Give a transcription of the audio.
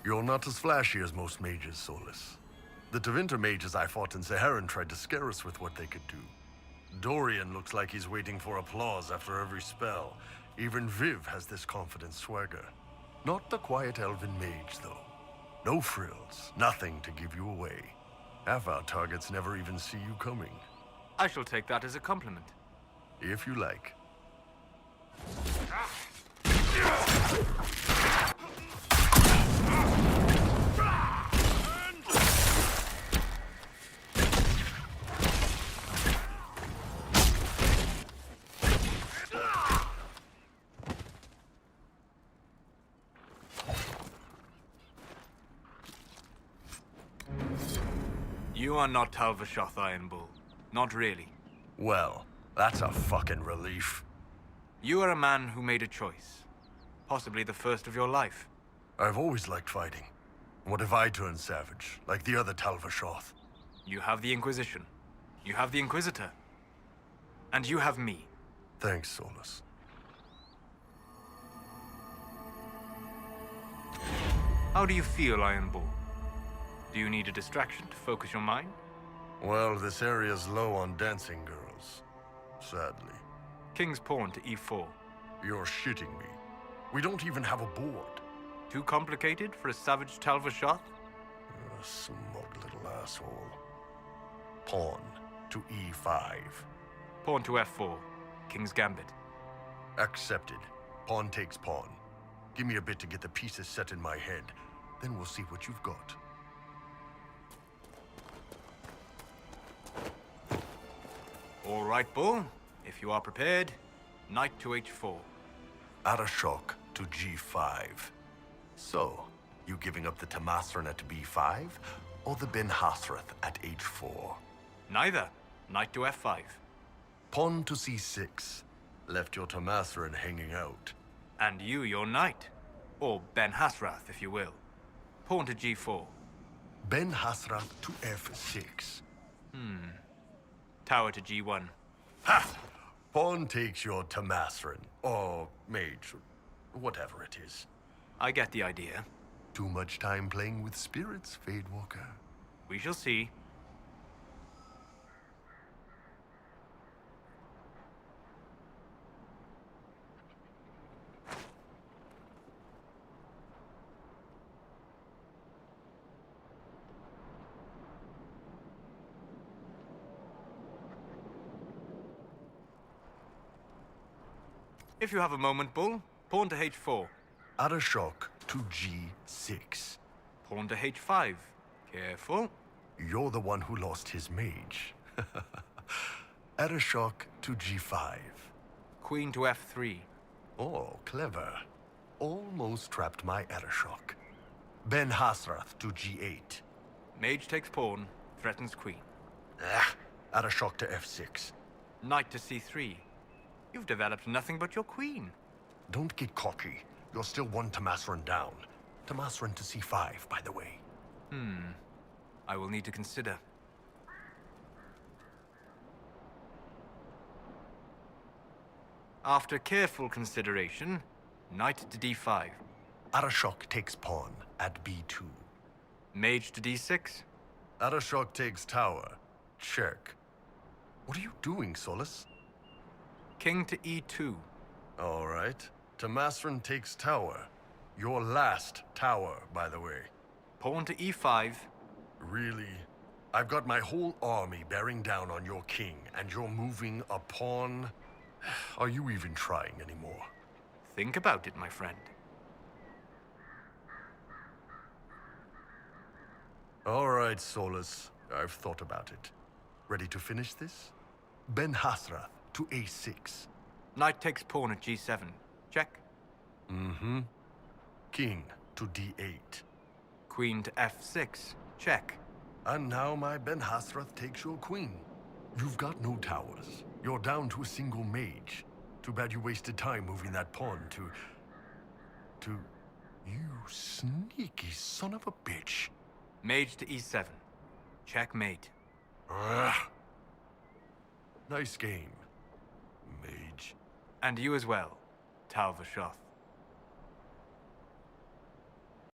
You're not as flashy as most mages, Solus. The Tevinter mages I fought in Saharan tried to scare us with what they could do. Dorian looks like he's waiting for applause after every spell. Even Viv has this confident swagger. Not the quiet elven mage, though. No frills, nothing to give you away. Half our targets never even see you coming. I shall take that as a compliment. If you like. You are not Tal-Vashoth, Iron Bull. Not really. Well, that's a fucking relief. You are a man who made a choice. Possibly the first of your life. I've always liked fighting. What if I turn savage, like the other Tal-Vashoth? You have the Inquisition. You have the Inquisitor. And you have me. Thanks, Solus. How do you feel, Iron Bull? Do you need a distraction to focus your mind? Well, this area's low on dancing girls. Sadly. King's pawn to e4. You're shitting me. We don't even have a board. Too complicated for a savage Tal-Vashoth? A smug little asshole. Pawn to e5. Pawn to f4. King's gambit. Accepted. Pawn takes pawn. Give me a bit to get the pieces set in my head. Then we'll see what you've got. All right, Bull. If you are prepared, knight to h4. Arashok to g5. So, you giving up the Tamasran at b5, or the Ben Hasrath at h4? Neither. Knight to f5. Pawn to c6. Left your Tamasran hanging out. And you your knight. Or Ben Hasrath, if you will. Pawn to g4. Ben Hasrath to f6. Tower to g1. Ha! Pawn takes your Tamasran, or mage, whatever it is. I get the idea. Too much time playing with spirits, Fadewalker. We shall see. If you have a moment, Bull, pawn to h4. Arashok to g6. Pawn to h5. Careful. You're the one who lost his mage. Arashok to g5. Queen to f3. Oh, clever. Almost trapped my Arashok. Ben Hasrath to g8. Mage takes pawn, threatens queen. Arashok to f6. Knight to c3. You've developed nothing but your queen. Don't get cocky. You're still one Tamasran down. Tamasran to c5, by the way. I will need to consider. After careful consideration, knight to d5. Arashok takes pawn at b2. Mage to d6. Arashok takes tower. Check. What are you doing, Solus? King to e2. All right. Tamasran takes tower. Your last tower, by the way. Pawn to e5. Really? I've got my whole army bearing down on your king, and you're moving a pawn? Are you even trying anymore? Think about it, my friend. All right, Solus. I've thought about it. Ready to finish this? Ben Hasrath to a6. Knight takes pawn at g7. Check. King to d8. Queen to f6. Check. And now my Ben Hasrath takes your queen. You've got no towers. You're down to a single mage. Too bad you wasted time moving that pawn to... You sneaky son of a bitch. Mage to e7. Checkmate. Ugh. Nice game, mage. And you as well, Tal-Vashoth.